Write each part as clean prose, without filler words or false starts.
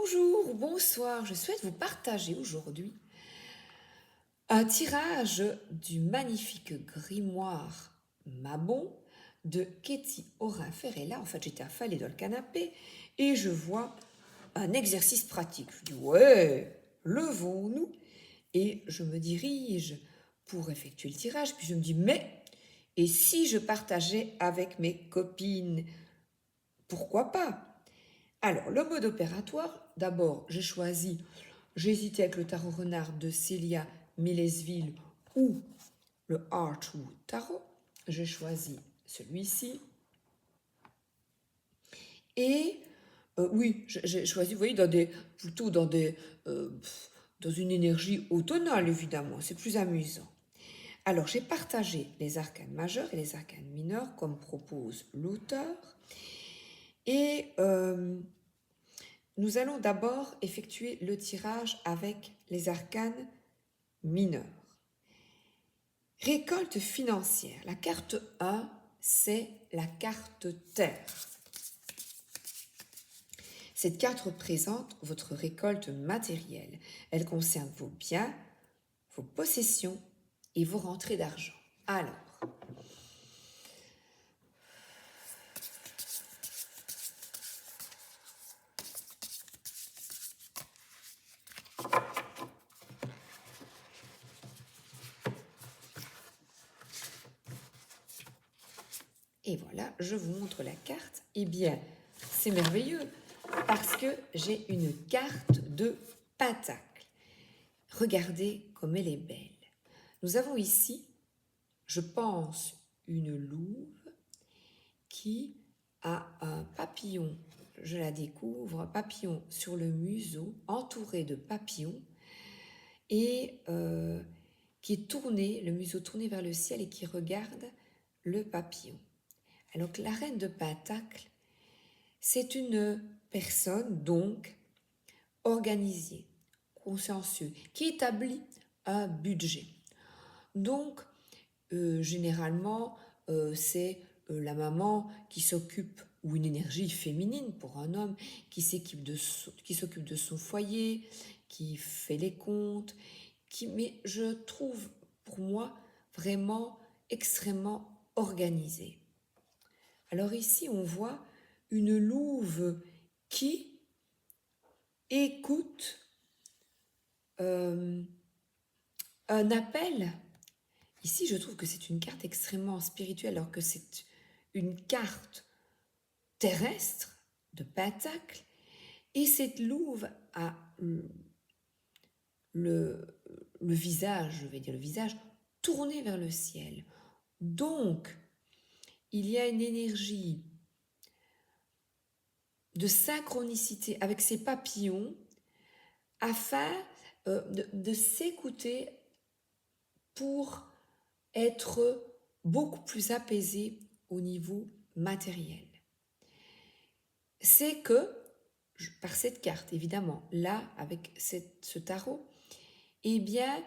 Bonjour ou bonsoir, je souhaite vous partager aujourd'hui un tirage du magnifique grimoire Mabon de Ketty Orin-Ferrella. En fait, j'étais affalée dans le canapé et je vois un exercice pratique. Je dis ouais, levons-nous et je me dirige pour effectuer le tirage. Puis je me dis mais et si je partageais avec mes copines, pourquoi pas? Alors, le mode opératoire, d'abord, j'hésitais avec le tarot renard de Célia Millesville ou le Archwood Tarot. J'ai choisi celui-ci. Et oui, j'ai choisi, vous voyez, plutôt dans une énergie automnale, évidemment. C'est plus amusant. Alors, j'ai partagé les arcanes majeurs et les arcanes mineurs, comme propose l'auteur. Et nous allons d'abord effectuer le tirage avec les arcanes mineurs. Récolte financière. La carte 1, c'est la carte Terre. Cette carte représente votre récolte matérielle. Elle concerne vos biens, vos possessions et vos rentrées d'argent. Alors, et voilà, je vous montre la carte. Eh bien, c'est merveilleux parce que j'ai une carte de pentacle. Regardez comme elle est belle. Nous avons ici, je pense, une louve qui a un papillon, je la découvre, un papillon sur le museau, entouré de papillons, et qui est tourné, le museau tourné vers le ciel et qui regarde le papillon. Alors que la reine de Pentacle, c'est une personne donc organisée, consciencieuse, qui établit un budget. Donc, généralement, c'est la maman qui s'occupe, ou une énergie féminine pour un homme, qui s'occupe de son foyer, qui fait les comptes, mais je trouve pour moi vraiment extrêmement organisée. Alors ici, on voit une louve qui écoute un appel. Ici, je trouve que c'est une carte extrêmement spirituelle, alors que c'est une carte terrestre de Pentacle. Et cette louve a le visage, je vais dire le visage, tourné vers le ciel. Donc, il y a une énergie de synchronicité avec ces papillons afin de s'écouter pour être beaucoup plus apaisé au niveau matériel. C'est que, par cette carte, évidemment, là, avec ce tarot, eh bien,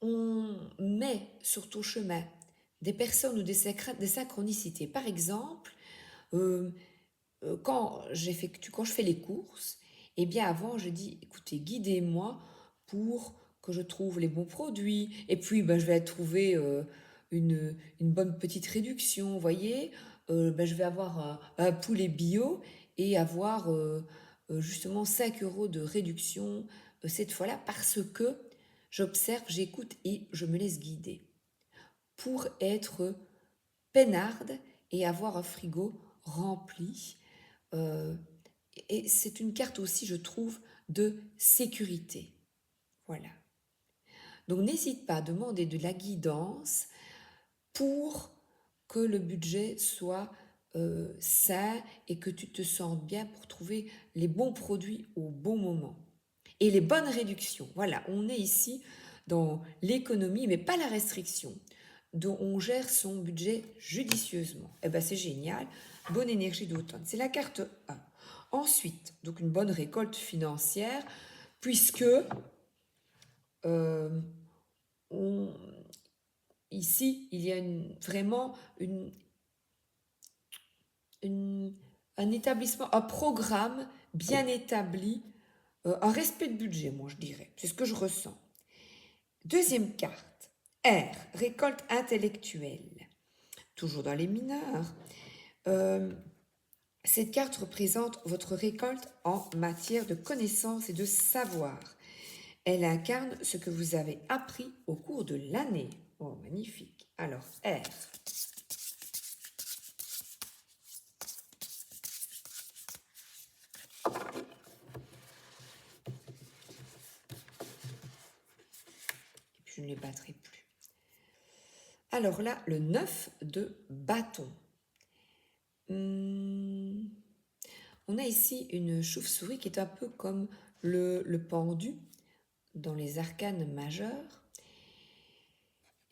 on met sur ton chemin des personnes ou des synchronicités. Par exemple, quand je fais les courses, eh bien, avant, je dis, écoutez, guidez-moi pour que je trouve les bons produits. Et puis, ben, je vais trouver une bonne petite réduction, vous voyez. Ben, je vais avoir un poulet bio et avoir justement 5 euros de réduction cette fois-là parce que j'observe, j'écoute et je me laisse guider pour être peinarde et avoir un frigo rempli. Euh, et c'est une carte aussi, je trouve, de sécurité. Voilà. Donc n'hésite pas à demander de la guidance pour que le budget soit sain et que tu te sentes bien pour trouver les bons produits au bon moment. Et les bonnes réductions. Voilà, on est ici dans l'économie, mais pas la restriction. Donc on gère son budget judicieusement. Eh ben c'est génial. Bonne énergie d'automne. C'est la carte 1. Ensuite, donc une bonne récolte financière, puisque euh, on, ici, il y a vraiment un un établissement, un programme bien établi, un respect de budget, moi je dirais. C'est ce que je ressens. Deuxième carte, R, récolte intellectuelle. Toujours dans les mineurs. Cette carte représente votre récolte en matière de connaissances et de savoir. Elle incarne ce que vous avez appris au cours de l'année. Oh, magnifique. Alors, R. Je ne les battrai plus. Alors là, le 9 de bâton. On a ici une chauve-souris qui est un peu comme le pendu dans les arcanes majeures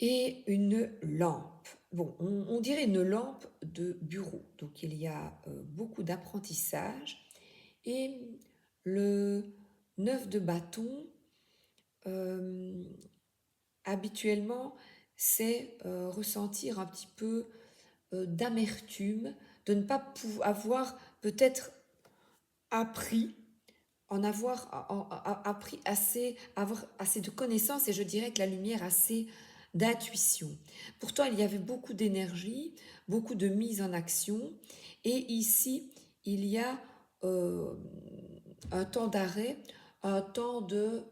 et une lampe. Bon, on dirait une lampe de bureau. Donc il y a beaucoup d'apprentissage et le 9 de bâton, habituellement, c'est ressentir un petit peu d'amertume, de ne pas avoir peut-être appris, appris assez, avoir assez de connaissances et je dirais que la lumière assez d'intuition. Pourtant, il y avait beaucoup d'énergie, beaucoup de mise en action et ici, il y a un temps d'arrêt, un temps de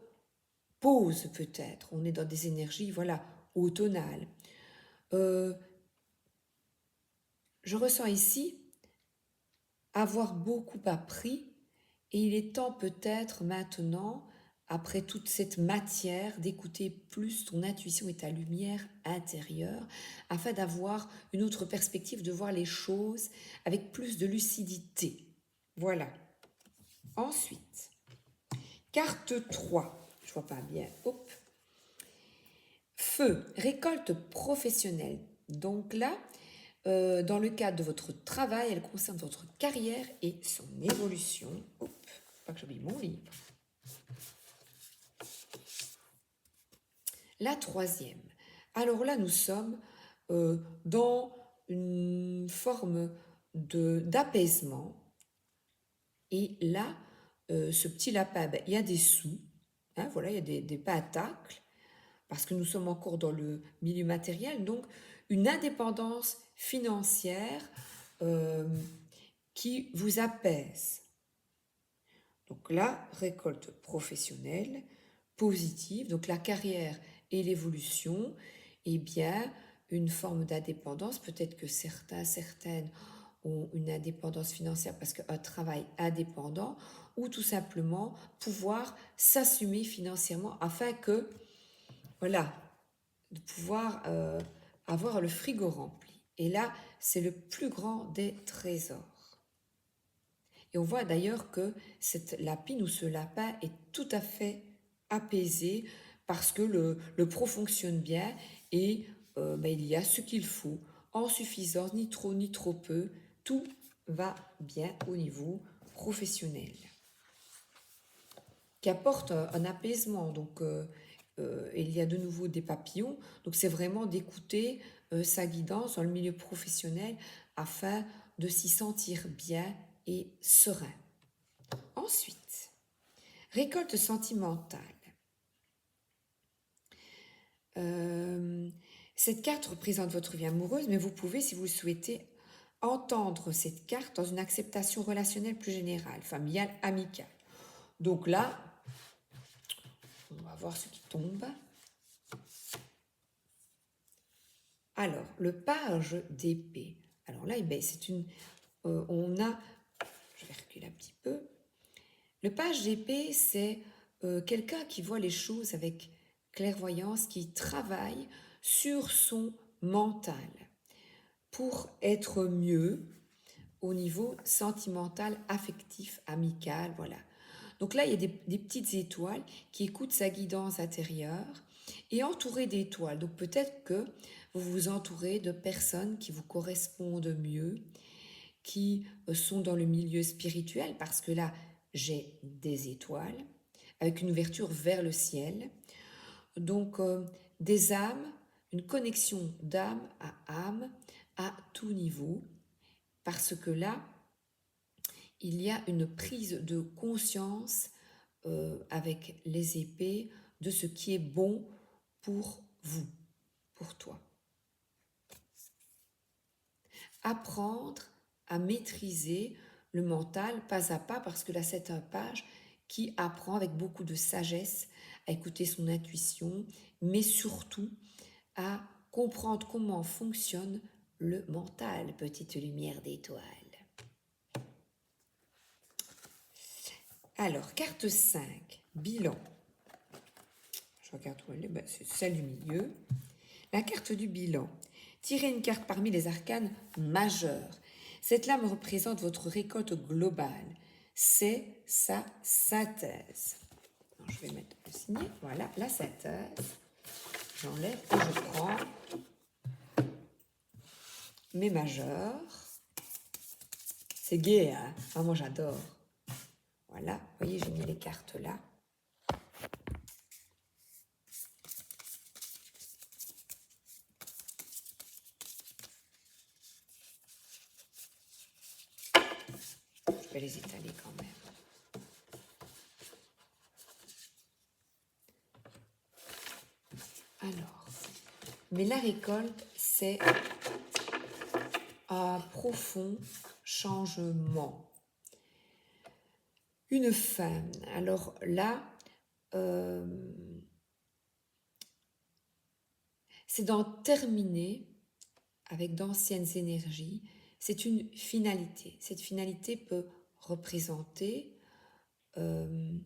pause peut-être. On est dans des énergies, voilà, automnales. Je ressens ici avoir beaucoup appris et il est temps peut-être maintenant, après toute cette matière, d'écouter plus ton intuition et ta lumière intérieure afin d'avoir une autre perspective, de voir les choses avec plus de lucidité. Voilà. Ensuite, carte 3. Je vois pas bien. Hop. Feu, récolte professionnelle. Donc là, dans le cadre de votre travail, elle concerne votre carrière et son évolution. Hop, pas que j'oublie mon livre. La troisième. Alors là, nous sommes dans une forme d'apaisement. Et là, ce petit lapin, ben, il y a des sous. Hein, voilà, il y a des pentacles. Parce que nous sommes encore dans le milieu matériel. Donc, une indépendance financière qui vous apaise. Donc là, récolte professionnelle, positive, donc la carrière et l'évolution, eh bien, une forme d'indépendance. Peut-être que certaines ont une indépendance financière parce qu'un travail indépendant, ou tout simplement pouvoir s'assumer financièrement afin que, voilà, de pouvoir avoir le frigo rempli. Et là, c'est le plus grand des trésors. Et on voit d'ailleurs que cette lapine ou ce lapin est tout à fait apaisé parce que le pro fonctionne bien et il y a ce qu'il faut en suffisance, ni trop ni trop peu. Tout va bien au niveau professionnel. Qui apporte un apaisement. Donc, il y a de nouveau des papillons. Donc, c'est vraiment d'écouter sa guidance dans le milieu professionnel afin de s'y sentir bien et serein. Ensuite, récolte sentimentale. Cette carte représente votre vie amoureuse, mais vous pouvez, si vous le souhaitez, entendre cette carte dans une acceptation relationnelle plus générale, familiale, amicale. Donc là, on va voir ce qui tombe. Alors, le page d'épée. Alors là, c'est une... on a... Je vais reculer un petit peu. Le page d'épée, c'est quelqu'un qui voit les choses avec clairvoyance, qui travaille sur son mental pour être mieux au niveau sentimental, affectif, amical, voilà. Donc là, il y a des petites étoiles qui écoutent sa guidance intérieure et entouré d'étoiles. Donc peut-être que vous vous entourez de personnes qui vous correspondent mieux, qui sont dans le milieu spirituel, parce que là, j'ai des étoiles avec une ouverture vers le ciel. Donc des âmes, une connexion d'âme à tout niveau, parce que là, il y a une prise de conscience avec les épées de ce qui est bon pour vous, pour toi. Apprendre à maîtriser le mental pas à pas, parce que là c'est un page qui apprend avec beaucoup de sagesse à écouter son intuition, mais surtout à comprendre comment fonctionne le mental, petite lumière d'étoile. Alors, carte 5, bilan. Je regarde où elle est, c'est celle du milieu. La carte du bilan. Tirez une carte parmi les arcanes majeures. Cette lame représente votre récolte globale. C'est sa synthèse. Alors, je vais mettre le signet. Voilà, la synthèse. J'enlève et je prends mes majeurs. C'est gai, hein? Ah, moi, j'adore. Voilà, vous voyez, j'ai mis les cartes là. Je vais les étaler quand même. Alors, mais la récolte, c'est un profond changement. Une femme. Alors là, c'est d'en terminer avec d'anciennes énergies. C'est une finalité. Cette finalité peut représenter une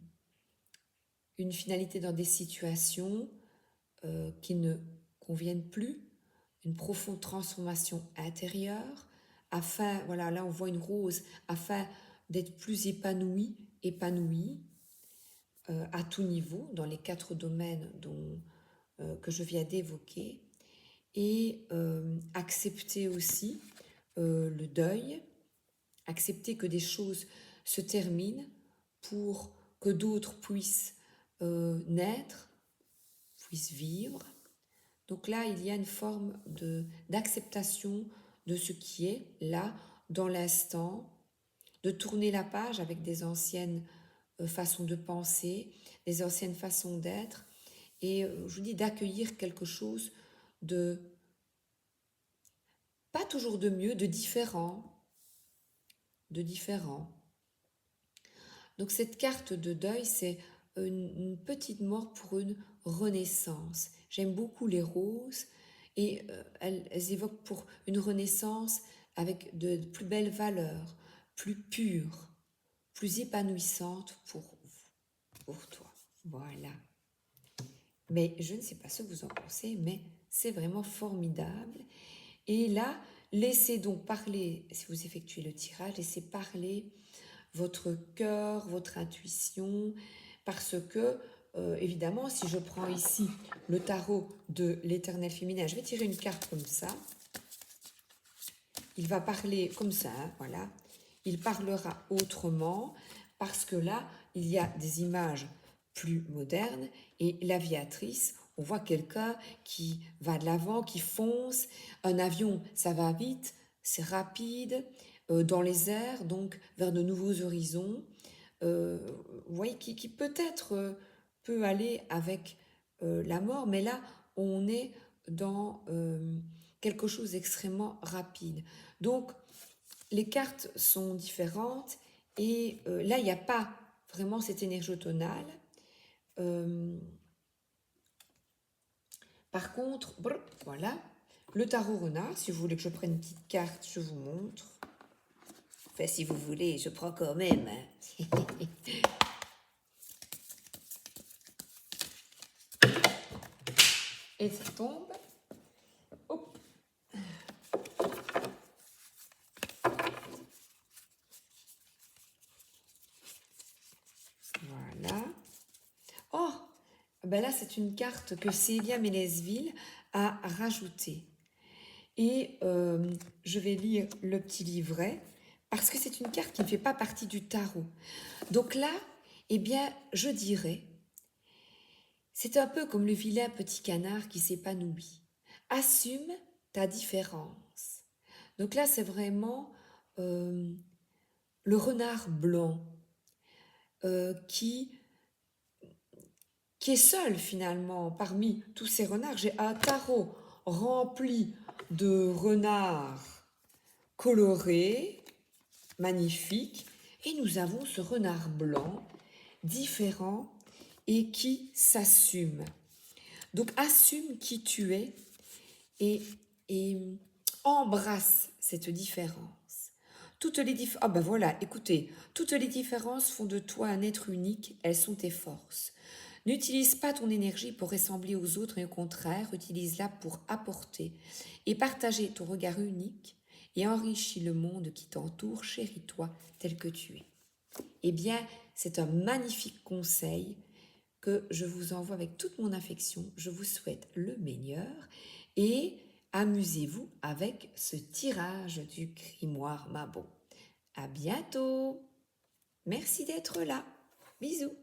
finalité dans des situations qui ne conviennent plus, une profonde transformation intérieure, afin, voilà, là on voit une rose, afin d'être plus épanoui, à tout niveau, dans les 4 domaines que je viens d'évoquer, et accepter aussi le deuil, accepter que des choses se terminent pour que d'autres puissent naître, puissent vivre. Donc là, il y a une forme d'acceptation de ce qui est là, dans l'instant, de tourner la page avec des anciennes façons de penser, des anciennes façons d'être, et je vous dis d'accueillir quelque chose de, pas toujours de mieux, de différent, de différent. Donc cette carte de deuil, c'est une petite mort pour une renaissance. J'aime beaucoup les roses et elles évoquent pour une renaissance avec de plus belles valeurs, plus pures, plus épanouissantes pour vous, pour toi. Voilà. Mais je ne sais pas ce que vous en pensez, mais c'est vraiment formidable. Et là, laissez donc parler, si vous effectuez le tirage, laissez parler votre cœur, votre intuition, parce que, évidemment, si je prends ici le tarot de l'éternel féminin, je vais tirer une carte comme ça, il va parler comme ça, hein, voilà, il parlera autrement, parce que là, il y a des images plus modernes, et l'aviatrice, on voit quelqu'un qui va de l'avant, qui fonce, un avion, ça va vite, c'est rapide, dans les airs, donc vers de nouveaux horizons, vous voyez, qui peut-être peut aller avec la mort, mais là, on est dans quelque chose d'extrêmement rapide. Donc, les cartes sont différentes et là, il n'y a pas vraiment cette énergie tonale. Par contre, voilà, le tarot renard, si vous voulez que je prenne une petite carte, je vous montre. Enfin, si vous voulez, je prends quand même. Et ça tombe. Hop. Voilà. Oh, ben là, c'est une carte que Célia Ménesville a rajoutée. Et je vais lire le petit livret parce que c'est une carte qui ne fait pas partie du tarot. Donc là, eh bien, je dirais, c'est un peu comme le vilain petit canard qui s'épanouit. Assume ta différence. Donc là, c'est vraiment le renard blanc qui est seul finalement parmi tous ces renards. J'ai un tarot rempli de renards colorés, magnifiques, et nous avons ce renard blanc différent et qui s'assume. Donc assume qui tu es et embrasse cette différence. Ah ben voilà, écoutez, toutes les différences font de toi un être unique, elles sont tes forces. N'utilise pas ton énergie pour ressembler aux autres, et au contraire, utilise-la pour apporter et partager ton regard unique et enrichis le monde qui t'entoure, chéris-toi tel que tu es. Eh bien, c'est un magnifique conseil que je vous envoie avec toute mon affection. Je vous souhaite le meilleur et amusez-vous avec ce tirage du grimoire Mabo. À bientôt. Merci d'être là. Bisous.